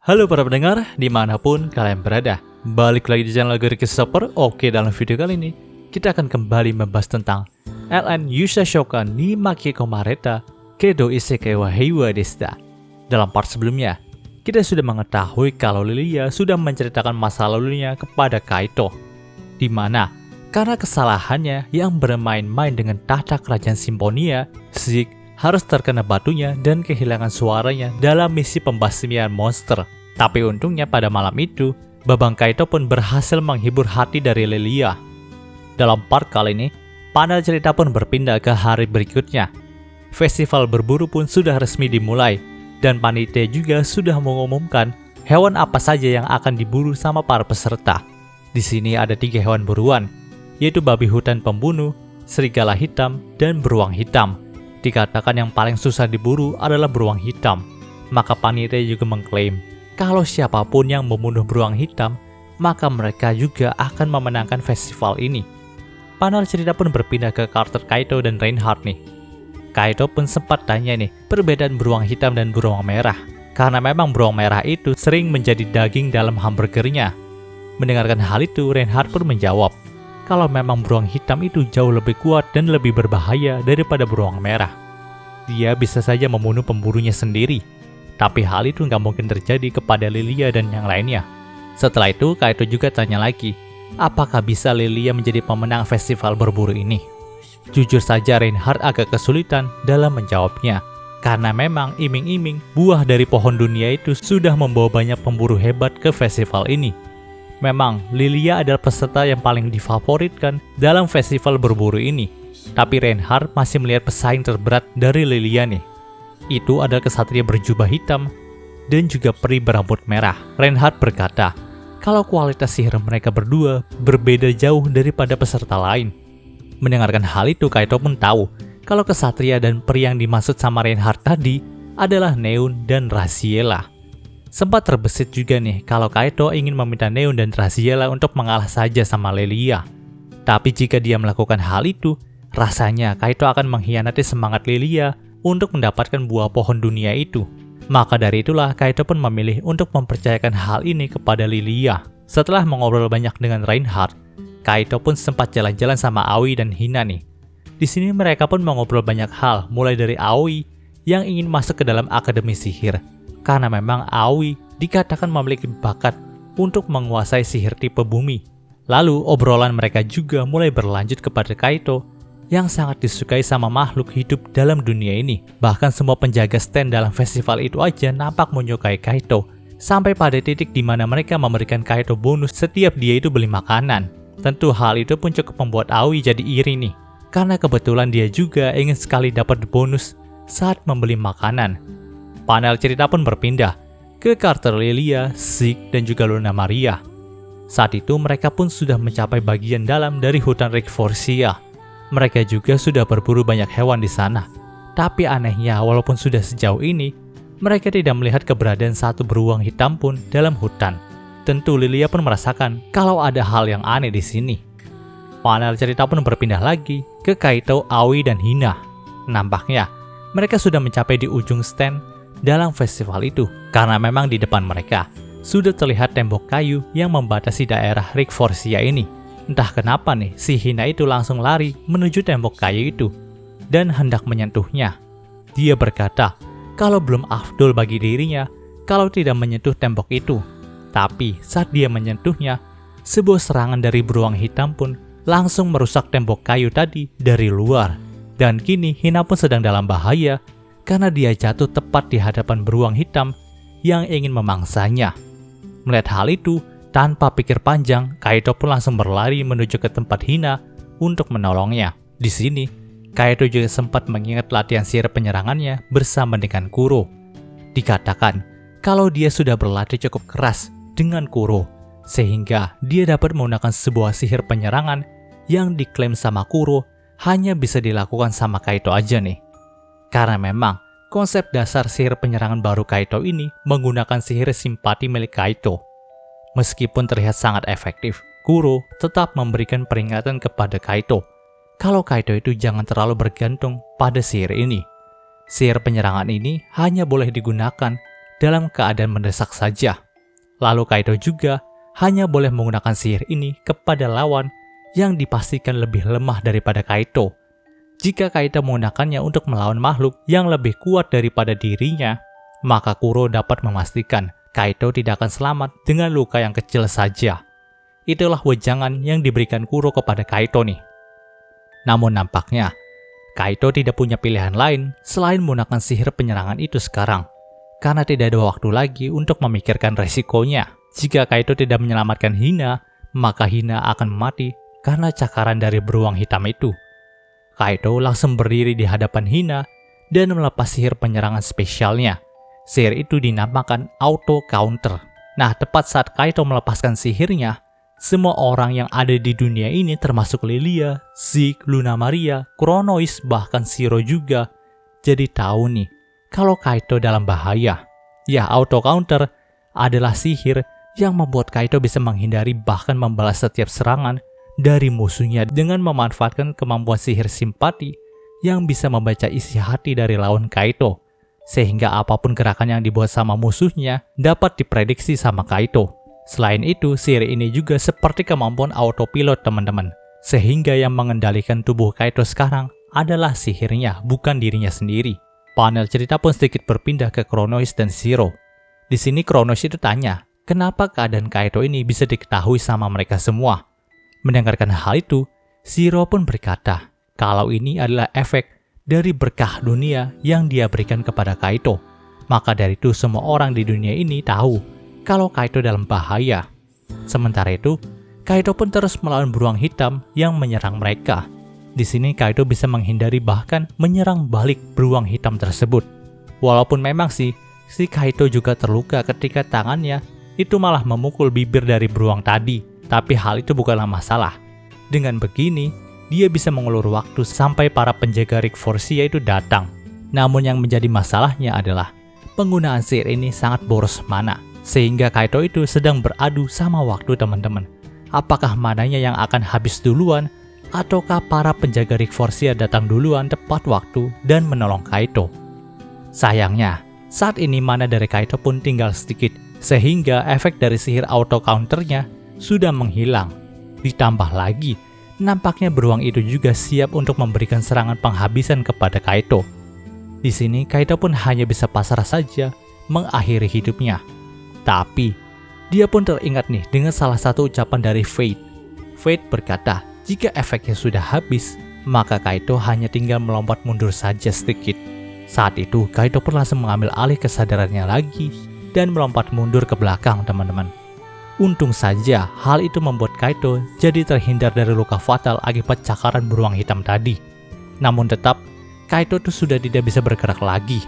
Halo para pendengar, dimanapun kalian berada. Balik lagi di channel Guriki Stopper. Oke, dalam video kali ini kita akan kembali membahas tentang LN Yusashoka ni Makiko Mareta Kedo Isekai wa Heiwa deshita. Dalam part sebelumnya, kita sudah mengetahui kalau Lilia sudah menceritakan masa lalunya kepada Kaito, di mana karena kesalahannya yang bermain-main dengan tahta kerajaan Symphonia, Zeke harus terkena batunya dan kehilangan suaranya dalam misi pembasmian monster. Tapi untungnya pada malam itu, Babang Kaito pun berhasil menghibur hati dari Lilia. Dalam part kali ini, panel cerita pun berpindah ke hari berikutnya. Festival berburu pun sudah resmi dimulai, dan panitia juga sudah mengumumkan hewan apa saja yang akan diburu sama para peserta. Di sini ada 3 hewan buruan, yaitu babi hutan pembunuh, serigala hitam, dan beruang hitam. Dikatakan yang paling susah diburu adalah beruang hitam. Maka panitia juga mengklaim kalau siapapun yang membunuh beruang hitam, maka mereka juga akan memenangkan festival ini. Panel cerita pun berpindah ke karakter Kaito dan Reinhardt nih. Kaito pun sempat tanya nih perbedaan beruang hitam dan beruang merah, karena memang beruang merah itu sering menjadi daging dalam hamburgernya. Mendengarkan hal itu, Reinhardt pun menjawab kalau memang beruang hitam itu jauh lebih kuat dan lebih berbahaya daripada beruang merah. Dia bisa saja membunuh pemburunya sendiri, tapi hal itu nggak mungkin terjadi kepada Lilia dan yang lainnya. Setelah itu, Kaito juga tanya lagi, apakah bisa Lilia menjadi pemenang festival berburu ini? Jujur saja Reinhardt agak kesulitan dalam menjawabnya, karena memang iming-iming buah dari pohon dunia itu sudah membawa banyak pemburu hebat ke festival ini. Memang, Lilia adalah peserta yang paling difavoritkan dalam festival berburu ini. Tapi Reinhardt masih melihat pesaing terberat dari Lilia nih. Itu adalah kesatria berjubah hitam dan juga peri berambut merah. Reinhardt berkata, kalau kualitas sihir mereka berdua berbeda jauh daripada peserta lain. Mendengarkan hal itu, Kaito pun tahu kalau kesatria dan peri yang dimaksud sama Reinhardt tadi adalah Neun dan Raziela. Sempat terbesit juga nih kalau Kaito ingin meminta Neun dan Raziela untuk mengalah saja sama Lilia. Tapi jika dia melakukan hal itu, rasanya Kaito akan mengkhianati semangat Lilia untuk mendapatkan buah pohon dunia itu. Maka dari itulah Kaito pun memilih untuk mempercayakan hal ini kepada Lilia. Setelah mengobrol banyak dengan Reinhardt, Kaito pun sempat jalan-jalan sama Aoi dan Hina nih. Di sini mereka pun mengobrol banyak hal, mulai dari Aoi yang ingin masuk ke dalam akademi sihir. Karena memang Aoi dikatakan memiliki bakat untuk menguasai sihir tipe bumi. Lalu obrolan mereka juga mulai berlanjut kepada Kaito yang sangat disukai sama makhluk hidup dalam dunia ini. Bahkan semua penjaga stand dalam festival itu aja nampak menyukai Kaito. Sampai pada titik di mana mereka memberikan Kaito bonus setiap dia itu beli makanan. Tentu hal itu pun cukup membuat Aoi jadi iri nih. Karena kebetulan dia juga ingin sekali dapat bonus saat membeli makanan. Panel cerita pun berpindah ke karakter Lilia, Zeke, dan juga Luna Maria. Saat itu mereka pun sudah mencapai bagian dalam dari hutan Rikforsia. Mereka juga sudah berburu banyak hewan di sana. Tapi anehnya, walaupun sudah sejauh ini, mereka tidak melihat keberadaan satu beruang hitam pun dalam hutan. Tentu Lilia pun merasakan kalau ada hal yang aneh di sini. Panel cerita pun berpindah lagi ke Kaito, Aoi, dan Hina. Nampaknya mereka sudah mencapai di ujung stand dalam festival itu, karena memang di depan mereka sudah terlihat tembok kayu yang membatasi daerah Rikforsia ini. Entah kenapa nih, si Hina itu langsung lari menuju tembok kayu itu dan hendak menyentuhnya. Dia berkata kalau belum afdol bagi dirinya kalau tidak menyentuh tembok itu. Tapi saat dia menyentuhnya, sebuah serangan dari beruang hitam pun langsung merusak tembok kayu tadi dari luar. Dan kini Hina pun sedang dalam bahaya karena dia jatuh tepat di hadapan beruang hitam yang ingin memangsanya. Melihat hal itu, tanpa pikir panjang, Kaito pun langsung berlari menuju ke tempat Hina untuk menolongnya. Di sini, Kaito juga sempat mengingat latihan sihir penyerangannya bersama dengan Kuro. Dikatakan kalau dia sudah berlatih cukup keras dengan Kuro, sehingga dia dapat menggunakan sebuah sihir penyerangan yang diklaim sama Kuro hanya bisa dilakukan sama Kaito aja nih. Karena memang konsep dasar sihir penyerangan baru Kaito ini menggunakan sihir simpati milik Kaito. Meskipun terlihat sangat efektif, Kuro tetap memberikan peringatan kepada Kaito kalau Kaito itu jangan terlalu bergantung pada sihir ini. Sihir penyerangan ini hanya boleh digunakan dalam keadaan mendesak saja. Lalu Kaido juga hanya boleh menggunakan sihir ini kepada lawan yang dipastikan lebih lemah daripada Kaido. Jika Kaido menggunakannya untuk melawan makhluk yang lebih kuat daripada dirinya, maka Kuro dapat memastikan Kaido tidak akan selamat dengan luka yang kecil saja. Itulah wejangan yang diberikan Kuro kepada Kaido nih. Namun nampaknya, Kaido tidak punya pilihan lain selain menggunakan sihir penyerangan itu sekarang. Karena tidak ada waktu lagi untuk memikirkan resikonya. Jika Kaido tidak menyelamatkan Hina, maka Hina akan mati karena cakaran dari beruang hitam itu. Kaido langsung berdiri di hadapan Hina dan melepas sihir penyerangan spesialnya. Sihir itu dinamakan auto counter. Nah, tepat saat Kaido melepaskan sihirnya, semua orang yang ada di dunia ini termasuk Lilia, Zeke, Luna Maria, Chronois, bahkan Shiro juga jadi tahu nih kalau Kaido dalam bahaya. Ya, auto counter adalah sihir yang membuat Kaido bisa menghindari bahkan membalas setiap serangan dari musuhnya dengan memanfaatkan kemampuan sihir simpati yang bisa membaca isi hati dari lawan Kaido, sehingga apapun gerakan yang dibuat sama musuhnya dapat diprediksi sama Kaido. Selain itu, sihir ini juga seperti kemampuan autopilot teman-teman, sehingga yang mengendalikan tubuh Kaido sekarang adalah sihirnya, bukan dirinya sendiri. Panel cerita pun sedikit berpindah ke Chronois dan Shiro. Di sini Chronois itu tanya, kenapa keadaan Kaido ini bisa diketahui sama mereka semua? Mendengarkan hal itu, Shiro pun berkata, kalau ini adalah efek dari berkah dunia yang dia berikan kepada Kaido. Maka dari itu semua orang di dunia ini tahu kalau Kaido dalam bahaya. Sementara itu, Kaido pun terus melawan beruang hitam yang menyerang mereka. Di sini Kaido bisa menghindari bahkan menyerang balik beruang hitam tersebut. Walaupun memang si Kaido juga terluka ketika tangannya itu malah memukul bibir dari beruang tadi. Tapi hal itu bukanlah masalah. Dengan begini, dia bisa mengulur waktu sampai para penjaga Rick Forcia itu datang. Namun yang menjadi masalahnya adalah penggunaan sihir ini sangat boros mana, sehingga Kaido itu sedang beradu sama waktu teman-teman. Apakah mananya yang akan habis duluan, ataukah para penjaga Rick Forcia datang duluan tepat waktu dan menolong Kaido? Sayangnya, saat ini mana dari Kaido pun tinggal sedikit, sehingga efek dari sihir auto counternya sudah menghilang. Ditambah lagi, nampaknya beruang itu juga siap untuk memberikan serangan penghabisan kepada Kaido. Di sini Kaido pun hanya bisa pasrah saja mengakhiri hidupnya. Tapi dia pun teringat nih dengan salah satu ucapan dari Fate. Fate berkata, jika efeknya sudah habis, maka Kaido hanya tinggal melompat mundur saja sedikit. Saat itu Kaido pun langsung mengambil alih kesadarannya lagi dan melompat mundur ke belakang teman-teman. Untung saja hal itu membuat Kaido jadi terhindar dari luka fatal akibat cakaran beruang hitam tadi. Namun tetap, Kaido tuh sudah tidak bisa bergerak lagi.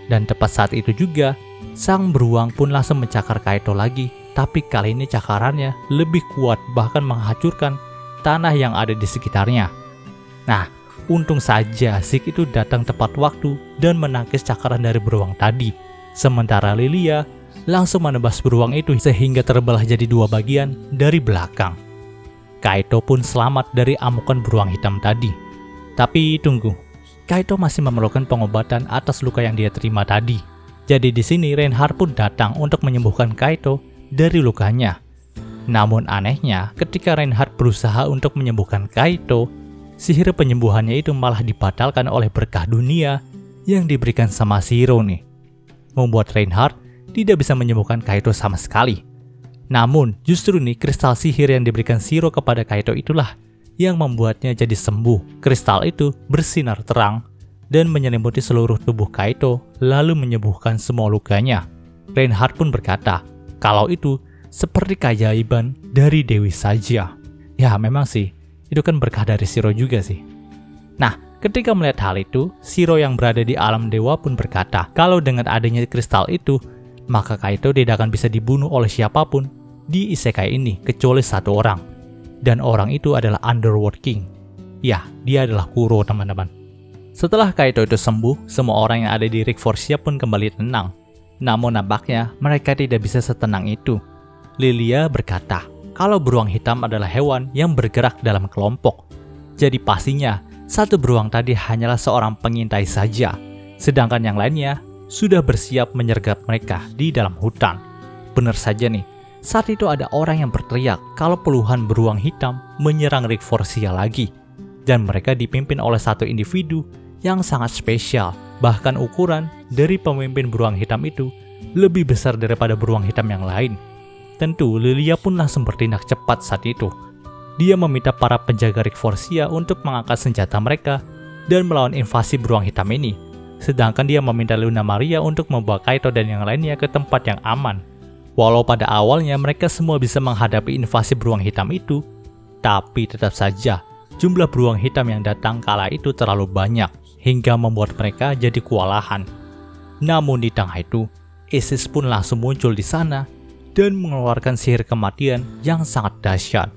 Dan tepat saat itu juga, sang beruang pun langsung mencakar Kaido lagi. Tapi kali ini cakarannya lebih kuat bahkan menghancurkan tanah yang ada di sekitarnya. Nah, untung saja Zeke itu datang tepat waktu dan menangkis cakaran dari beruang tadi. Sementara Lilia langsung menebas beruang itu sehingga terbelah jadi dua bagian dari belakang. Kaido pun selamat dari amukan beruang hitam tadi. Tapi tunggu, Kaido masih memerlukan pengobatan atas luka yang dia terima tadi. Jadi di sini Reinhardt pun datang untuk menyembuhkan Kaido dari lukanya. Namun anehnya, ketika Reinhardt berusaha untuk menyembuhkan Kaido, sihir penyembuhannya itu malah dibatalkan oleh berkah dunia yang diberikan sama Shiro nih. Membuat Reinhardt tidak bisa menyembuhkan Kaido sama sekali. Namun, justru nih kristal sihir yang diberikan Shiro kepada Kaido itulah yang membuatnya jadi sembuh. Kristal itu bersinar terang dan menyelimuti seluruh tubuh Kaido lalu menyembuhkan semua lukanya. Reinhardt pun berkata, kalau itu seperti keajaiban dari Dewi saja. Ya memang sih, itu kan berkah dari Shiro juga sih. Nah, ketika melihat hal itu, Shiro yang berada di alam dewa pun berkata, kalau dengan adanya kristal itu, maka Kaido tidak akan bisa dibunuh oleh siapapun di isekai ini kecuali satu orang. Dan orang itu adalah Underworld King. Ya, dia adalah Kuro teman-teman. Setelah Kaido itu sembuh, semua orang yang ada di Rick Forcia pun kembali tenang. Namun nampaknya mereka tidak bisa setenang itu. Lilia berkata, kalau beruang hitam adalah hewan yang bergerak dalam kelompok. Jadi pastinya, satu beruang tadi hanyalah seorang pengintai saja. Sedangkan yang lainnya sudah bersiap menyergap mereka di dalam hutan. Benar saja nih, saat itu ada orang yang berteriak kalau puluhan beruang hitam menyerang Rick Forcia lagi. Dan mereka dipimpin oleh satu individu yang sangat spesial. Bahkan ukuran dari pemimpin beruang hitam itu lebih besar daripada beruang hitam yang lain. Tentu Lilia pun langsung bertindak cepat saat itu. Dia meminta para penjaga Rick Forcia untuk mengangkat senjata mereka dan melawan invasi beruang hitam ini. Sedangkan dia meminta Luna Maria untuk membawa Kaito dan yang lainnya ke tempat yang aman. Walau pada awalnya mereka semua bisa menghadapi invasi beruang hitam itu, tapi tetap saja jumlah beruang hitam yang datang kala itu terlalu banyak hingga membuat mereka jadi kewalahan. Namun di tengah itu, Isis pun langsung muncul di sana dan mengeluarkan sihir kematian yang sangat dahsyat.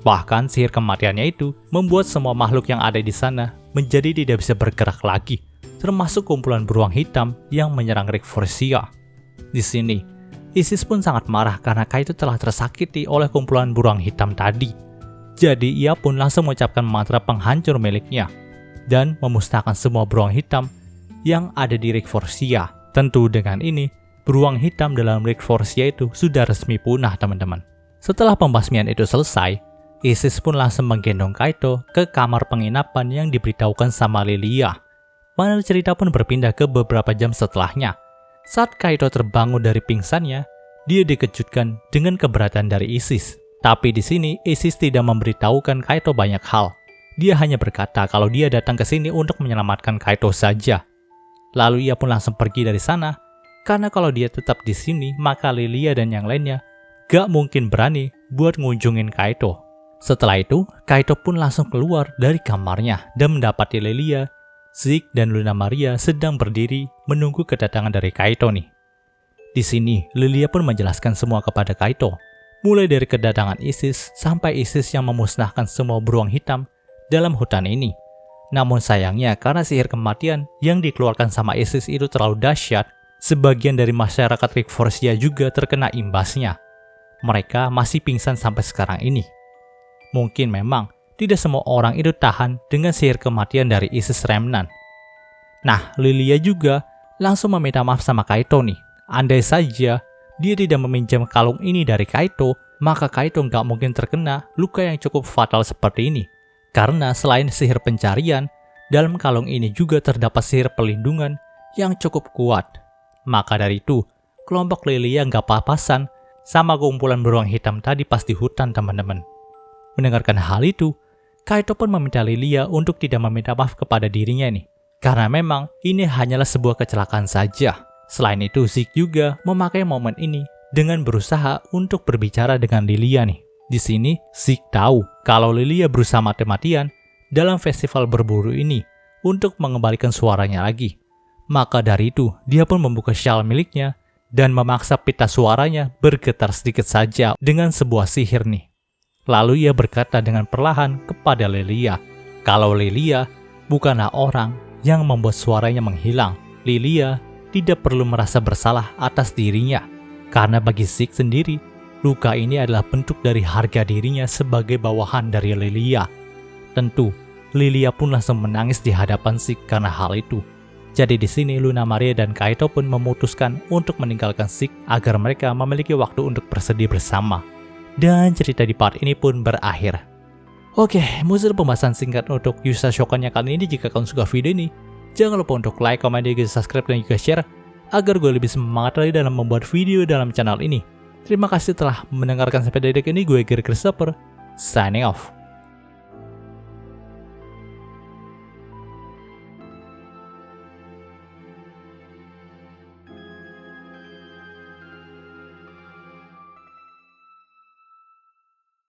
Bahkan sihir kematiannya itu membuat semua makhluk yang ada di sana menjadi tidak bisa bergerak lagi, termasuk kumpulan beruang hitam yang menyerang Rick Forcia. Di sini, Isis pun sangat marah karena Kaito telah tersakiti oleh kumpulan beruang hitam tadi. Jadi ia pun langsung mengucapkan mantra penghancur miliknya dan memusnahkan semua beruang hitam yang ada di Rick Forcia. Tentu dengan ini, beruang hitam dalam Rick Forcia itu sudah resmi punah, teman-teman. Setelah pembasmian itu selesai, Isis pun langsung menggendong Kaito ke kamar penginapan yang diberitahukan sama Lilia. Mana cerita pun berpindah ke beberapa jam setelahnya. Saat Kaito terbangun dari pingsannya, dia dikejutkan dengan keberatan dari Isis. Tapi di sini Isis tidak memberitahukan Kaito banyak hal. Dia hanya berkata kalau dia datang ke sini untuk menyelamatkan Kaito saja. Lalu ia pun langsung pergi dari sana, karena kalau dia tetap di sini, maka Lilia dan yang lainnya gak mungkin berani buat ngunjungin Kaito. Setelah itu, Kaito pun langsung keluar dari kamarnya dan mendapati Lilia, Zeke, dan Luna Maria sedang berdiri menunggu kedatangan dari Kaito nih. Di sini, Lilia pun menjelaskan semua kepada Kaito, mulai dari kedatangan Isis sampai Isis yang memusnahkan semua beruang hitam dalam hutan ini. Namun sayangnya karena sihir kematian yang dikeluarkan sama Isis itu terlalu dahsyat, sebagian dari masyarakat Rick Forcia juga terkena imbasnya. Mereka masih pingsan sampai sekarang ini. Mungkin memang tidak semua orang itu tahan dengan sihir kematian dari Isis Remnant. Nah, Lilia juga langsung meminta maaf sama Kaito nih. Andai saja dia tidak meminjam kalung ini dari Kaito, maka Kaito nggak mungkin terkena luka yang cukup fatal seperti ini. Karena selain sihir pencarian, dalam kalung ini juga terdapat sihir pelindungan yang cukup kuat. Maka dari itu, kelompok Lilia nggak papasan sama kumpulan beruang hitam tadi pas di hutan, teman-teman. Mendengarkan hal itu, Kaito pun meminta Lilia untuk tidak meminta maaf kepada dirinya nih. Karena memang ini hanyalah sebuah kecelakaan saja. Selain itu, Zeke juga memakai momen ini dengan berusaha untuk berbicara dengan Lilia nih. Di sini, Zeke tahu kalau Lilia berusaha mati-matian dalam festival berburu ini untuk mengembalikan suaranya lagi. Maka dari itu, dia pun membuka syal miliknya dan memaksa pita suaranya bergetar sedikit saja dengan sebuah sihir nih. Lalu ia berkata dengan perlahan kepada Lilia, kalau Lilia bukanlah orang yang membuat suaranya menghilang. Lilia tidak perlu merasa bersalah atas dirinya, karena bagi Zeke sendiri, luka ini adalah bentuk dari harga dirinya sebagai bawahan dari Lilia. Tentu, Lilia pun langsung menangis di hadapan Zeke karena hal itu. Jadi di sini Luna Maria dan Kaito pun memutuskan untuk meninggalkan Zeke agar mereka memiliki waktu untuk bersedih bersama. Dan cerita di part ini pun berakhir. Oke, mungkin pembahasan singkat untuk Yusha Shokan-nya kali ini. Jika kalian suka video ini, jangan lupa untuk like, komen, dan juga subscribe dan juga share agar gue lebih semangat lagi dalam membuat video dalam channel ini. Terima kasih telah mendengarkan sampai detik ini. Gue Gary Christopher, signing off.